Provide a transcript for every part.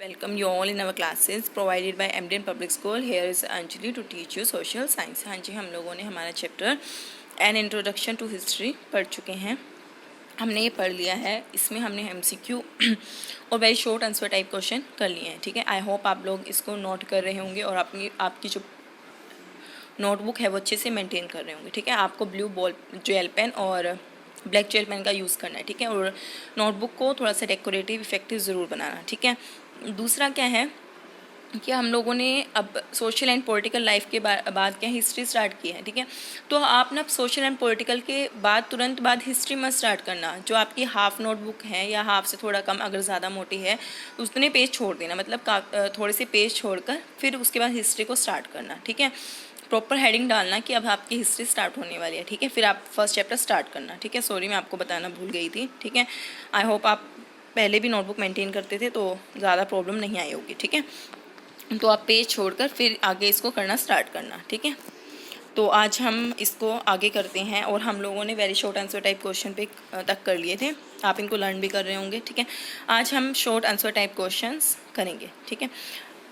Welcome you all in our classes provided by MDN Public School. Here is Anjali to teach you social science. हाँ जी, हम लोगों ने हमारा chapter an introduction to history पढ़ चुके हैं. हमने ये पढ़ लिया है. इसमें हमने MCQ और very short answer type question कर लिए हैं. ठीक है, आई होप आप लोग इसको नोट कर रहे होंगे और आपकी जो नोटबुक है वो अच्छे से मेंटेन कर रहे होंगे. ठीक है, आपको ब्लू बॉल जेल पेन और ब्लैक जेल पेन का यूज़ करना है. ठीक है, और नोटबुक को थोड़ा सा डेकोरेटिव इफेक्टिव ज़रूर बनाना. ठीक है, दूसरा क्या है कि हम लोगों ने अब सोशल एंड पॉलिटिकल लाइफ के बाद क्या हिस्ट्री स्टार्ट की है. ठीक है, तो आप ना सोशल एंड पॉलिटिकल के बाद तुरंत बाद हिस्ट्री मत स्टार्ट करना. जो आपकी हाफ नोटबुक है या हाफ से थोड़ा कम, अगर ज़्यादा मोटी है तो उतने पेज छोड़ देना, मतलब थोड़े से पेज छोड़कर फिर उसके बाद हिस्ट्री को स्टार्ट करना. ठीक है, प्रॉपर हेडिंग डालना कि अब आपकी हिस्ट्री स्टार्ट होने वाली है. ठीक है, फिर आप फर्स्ट चैप्टर स्टार्ट करना. ठीक है, सॉरी मैं आपको बताना भूल गई थी. ठीक है, आई होप आप पहले भी नोटबुक मेंटेन करते थे तो ज़्यादा प्रॉब्लम नहीं आई होगी. ठीक है, तो आप पेज छोड़कर फिर आगे इसको करना स्टार्ट करना. ठीक है, तो आज हम इसको आगे करते हैं और हम लोगों ने very short answer type question पे तक कर लिए थे. आप इनको लर्न भी कर रहे होंगे. ठीक है, आज हम शॉर्ट आंसर टाइप क्वेश्चंस करेंगे. ठीक है,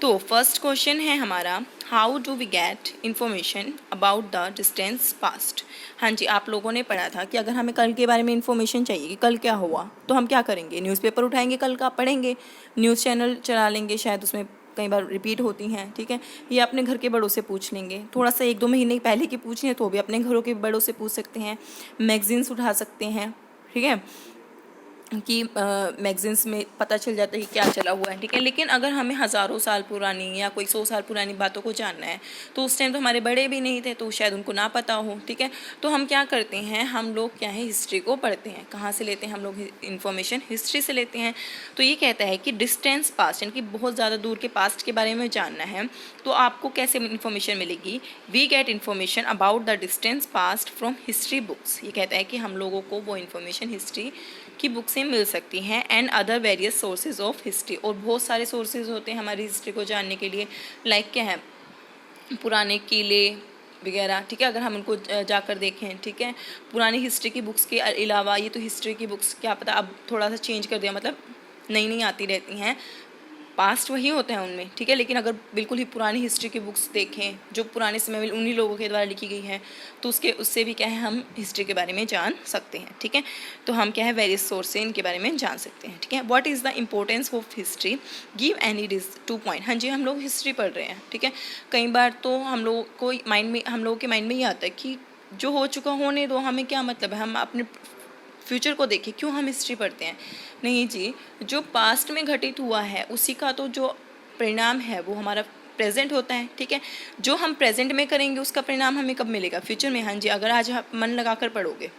तो फर्स्ट क्वेश्चन है हमारा, how do we get information about the distance past. हाँ जी, आप लोगों ने पढ़ा था कि अगर हमें कल के बारे में इन्फॉर्मेशन चाहिए कि कल क्या हुआ तो हम क्या करेंगे, न्यूज़पेपर उठाएंगे, कल का पढ़ेंगे, न्यूज़ चैनल चला लेंगे, शायद उसमें कई बार रिपीट होती हैं. ठीक है, ये अपने घर के बड़ों से पूछ लेंगे. थोड़ा सा 1-2 महीने पहले की पूछनी है तो भी अपने घरों के बड़ों से पूछ सकते हैं. मैगजीन्स उठा सकते हैं. ठीक है, कि मैगजीन्स में पता चल जाता है कि क्या चला हुआ है. ठीक है, लेकिन अगर हमें हज़ारों साल पुरानी या कोई 100 साल पुरानी बातों को जानना है तो उस टाइम तो हमारे बड़े भी नहीं थे तो शायद उनको ना पता हो. ठीक है, तो हम क्या करते हैं, हम लोग क्या है हिस्ट्री को पढ़ते हैं. कहाँ से लेते हैं हम लोग इन्फॉर्मेशन, हिस्ट्री से लेते हैं. तो ये कहता है कि डिस्टेंस पास्ट यानी कि बहुत ज़्यादा दूर के पास्ट के बारे में जानना है तो आपको कैसे इन्फॉर्मेशन मिलेगी. We get information about the distance past from history books. ये कहता है कि हम लोगों को वो इन्फॉर्मेशन हिस्ट्री की बुक से मिल सकती हैं. And other various sources of history, और बहुत सारे सोर्सेज होते हैं हमारी हिस्ट्री को जानने के लिए. लाइक क्या है, पुराने किले वगैरह. ठीक है, अगर हम उनको जाकर देखें. ठीक है, पुरानी हिस्ट्री की बुक्स के अलावा ये तो हिस्ट्री की बुक्स क्या पता अब थोड़ा सा चेंज कर दिया, मतलब नई नई आती रहती हैं, पास्ट वही होता है उनमें. ठीक है, लेकिन अगर बिल्कुल ही पुरानी हिस्ट्री की बुक्स देखें जो पुराने समय में उन्हीं लोगों के द्वारा लिखी गई है तो उससे भी क्या है हम हिस्ट्री के बारे में जान सकते हैं. ठीक है, तो हम क्या है वेरियस सोर्स से इनके बारे में जान सकते हैं. ठीक है, what is the importance of history, give any 2 point. हाँ जी, हम लोग हिस्ट्री पढ़ रहे हैं. ठीक है, कई बार तो हम लोगों के माइंड में ये आता है कि जो हो चुका होने दो, हमें क्या मतलब है, हम अपने फ्यूचर को देखें, क्यों हम हिस्ट्री पढ़ते हैं. नहीं जी, जो पास्ट में घटित हुआ है उसी का तो जो परिणाम है वो हमारा प्रेजेंट होता है. ठीक है, जो हम प्रेजेंट में करेंगे उसका परिणाम हमें कब मिलेगा, फ्यूचर में. हाँ जी, अगर आज आप मन लगाकर पढ़ोगे,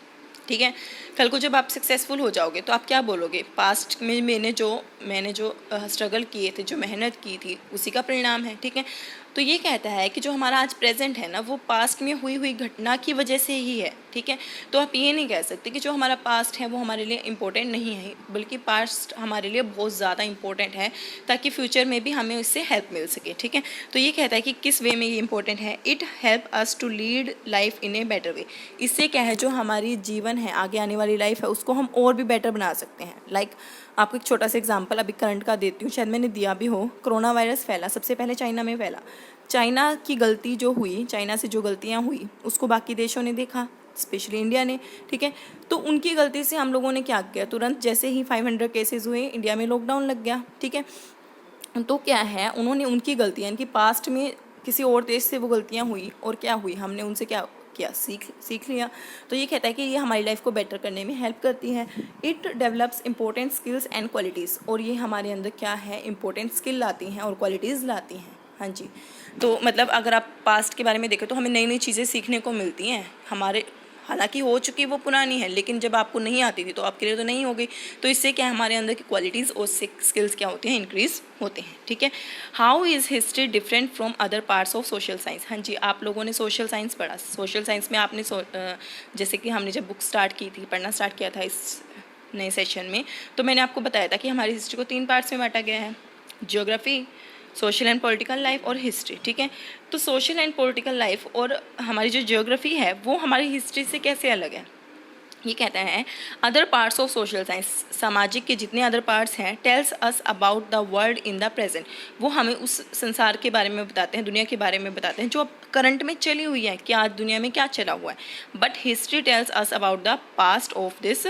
ठीक है, कल को जब आप सक्सेसफुल हो जाओगे तो आप क्या बोलोगे, पास्ट में मैंने जो स्ट्रगल किए थे, जो मेहनत की थी उसी का परिणाम है. ठीक है, तो ये कहता है कि जो हमारा आज प्रेजेंट है ना वो पास्ट में हुई घटना की वजह से ही है. ठीक है, तो आप ये नहीं कह सकते कि जो हमारा पास्ट है वो हमारे लिए इम्पोर्टेंट नहीं है, बल्कि पास्ट हमारे लिए बहुत ज़्यादा इम्पोर्टेंट है ताकि फ्यूचर में भी हमें इससे हेल्प मिल सके. ठीक है, तो ये कहता है कि किस वे में ये इम्पोर्टेंट है, it help us to lead life in a better way. इससे क्या है, जो हमारी जीवन है, आगे आने वाली लाइफ है, उसको हम और भी बेटर बना सकते हैं. लाइक आपको एक छोटा सा एग्जांपल अभी करंट का देती हूँ, शायद मैंने दिया भी हो. कोरोना वायरस फैला, सबसे पहले चाइना में फैला. चाइना की गलती जो हुई, चाइना से जो गलतियाँ हुई उसको बाकी देशों ने देखा, स्पेशली इंडिया ने. ठीक है, तो उनकी गलती से हम लोगों ने क्या किया, तुरंत जैसे ही 500 केसेस हुए इंडिया में लॉकडाउन लग गया. ठीक है, तो क्या है, उन्होंने उनकी गलतियाँ, इनकी पास्ट में किसी और देश से वो गलतियाँ हुई और क्या हुई, हमने उनसे क्या किया, सीख लिया. तो ये कहता है कि ये हमारी लाइफ को बेटर करने में हेल्प करती है. It develops important skills and qualities, और ये हमारे अंदर क्या है, इंपॉर्टेंट स्किल लाती हैं और क्वालिटीज़ लाती हैं. हाँ जी, तो मतलब अगर आप पास्ट के बारे में देखें तो हमें नई नई चीज़ें सीखने को मिलती हैं. हमारे हालांकि हो चुकी वो पुरानी है, लेकिन जब आपको नहीं आती थी तो आपके लिए तो नहीं हो गई. तो इससे क्या हमारे अंदर की क्वालिटीज़ और स्किल्स क्या होती हैं, इंक्रीज होते हैं. ठीक है, how is history different from other parts of social science. हाँ जी, आप लोगों ने सोशल साइंस पढ़ा. सोशल साइंस में आपने जैसे कि हमने जब बुक स्टार्ट की थी, पढ़ना स्टार्ट किया था इस नए सेशन में, तो मैंने आपको बताया था कि हमारी हिस्ट्री को 3 पार्ट्स में बांटा गया है, geography, social and political life और हिस्ट्री. ठीक है, तो सोशल एंड पॉलिटिकल लाइफ और हमारी जो ज्योग्राफी है वो हमारी हिस्ट्री से कैसे अलग है. ये कहता है other parts of social science, सामाजिक के जितने अदर पार्ट्स हैं, tells us about the world in the present, वो हमें उस संसार के बारे में बताते हैं, दुनिया के बारे में बताते हैं जो अब करंट में चली हुई है कि आज दुनिया में क्या चला हुआ है। But history tells us about the past of this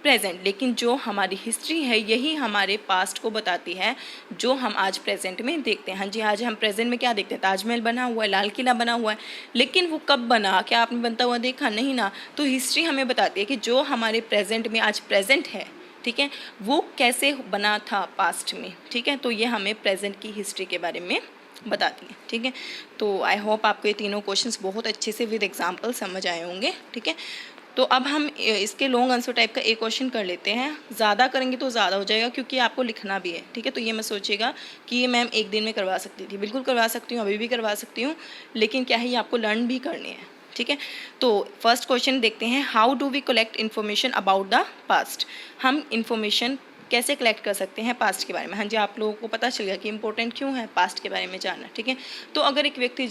present, लेकिन जो हमारी हिस्ट्री है यही हमारे पास्ट को बताती है जो हम आज प्रेजेंट में देखते हैं। हाँ जी, आज हम प्रेजेंट में क्या देखते हैं, ताजमहल बना हुआ है, लाल किला बना हुआ है, लेकिन वो कब बना, क्या आपने बनता हुआ देखा, नहीं ना। तो हिस्ट्री हमें बताती है कि जो हमारे प्रेजेंट में आज प्रेजेंट है, ठीक है, वो कैसे बना था पास्ट में, ठीक है। तो ये हमें प्रेजेंट की हिस्ट्री के बारे में बताती है, ठीक है। तो आई होप आपको ये तीनों क्वेश्चंस बहुत अच्छे से विद एग्जांपल समझ आए होंगे, ठीक है। तो अब हम इसके लॉन्ग आंसर टाइप का एक क्वेश्चन कर लेते हैं। ज़्यादा करेंगे तो ज़्यादा हो जाएगा क्योंकि आपको लिखना भी है, ठीक है। तो ये मत सोचिएगा कि ये मैम एक दिन में करवा सकती थी, बिल्कुल करवा सकती हूँ, अभी भी करवा सकती हूँ, लेकिन क्या है ये आपको लर्न भी करनी है, ठीक है। तो फर्स्ट क्वेश्चन देखते हैं, how do we collect information about the past, हम इंफॉर्मेशन कैसे कलेक्ट कर सकते हैं पास्ट के बारे में। हाँ जी, आप लोगों को पता चल गया कि इंपॉर्टेंट क्यों है पास्ट के बारे में जानना, ठीक है। तो अगर एक व्यक्ति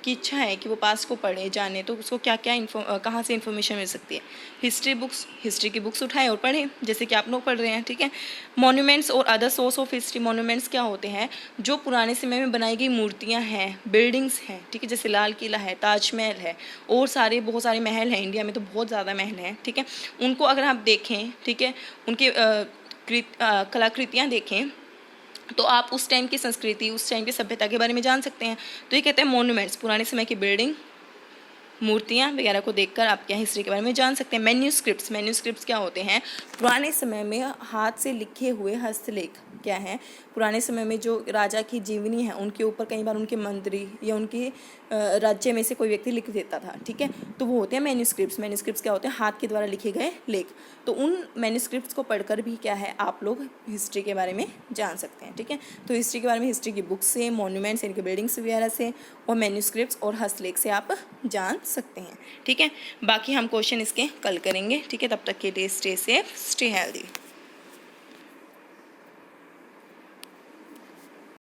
की इच्छा है कि वो पास्ट को पढ़े जाने, तो उसको क्या क्या कहाँ से इन्फॉर्मेशन मिल सकती है, हिस्ट्री की बुक्स उठाएं और पढ़ें, जैसे कि आप लोग पढ़ रहे हैं, ठीक है। मॉन्यूमेंट्स और other source of history, monuments क्या होते हैं, जो पुराने समय में बनाई गई मूर्तियाँ हैं, बिल्डिंग्स हैं, ठीक है, जैसे लाल किला है, ताजमहल है, और बहुत सारे महल हैं, इंडिया में तो बहुत ज़्यादा महल हैं, ठीक है। उनको अगर आप देखें, ठीक है, उनकी कलाकृतियाँ देखें, तो आप उस टाइम की संस्कृति, उस टाइम की सभ्यता के बारे में जान सकते हैं। तो ये कहते हैं मॉन्यूमेंट्स, पुराने समय की बिल्डिंग, मूर्तियाँ वगैरह को देखकर आप क्या हिस्ट्री के बारे में जान सकते हैं। मैन्यूस्क्रिप्ट्स क्या होते हैं, पुराने समय में हाथ से लिखे हुए हस्तलेख क्या हैं, पुराने समय में जो राजा की जीवनी है उनके ऊपर कई बार उनके मंत्री या उनके राज्य में से कोई व्यक्ति लिख देता था, ठीक है। तो वो होते हैं मैन्यूस्क्रिप्ट्स क्या होते हैं, हाथ के द्वारा लिखे गए लेख। तो उन मैन्यूस्क्रिप्ट्स को पढ़कर भी क्या है आप लोग हिस्ट्री के बारे में जान सकते हैं, ठीक है। तो हिस्ट्री के बारे में हिस्ट्री की बुक्स से, मॉन्यूमेंट्स इनके बिल्डिंग्स वगैरह से, और मैन्यूस्क्रिप्ट्स और हस्तलेख से आप जान सकते हैं, ठीक है। बाकी हम क्वेश्चन इसके कल करेंगे, ठीक है। तब तक के लिए स्टे सेफ, स्टे हेल्दी।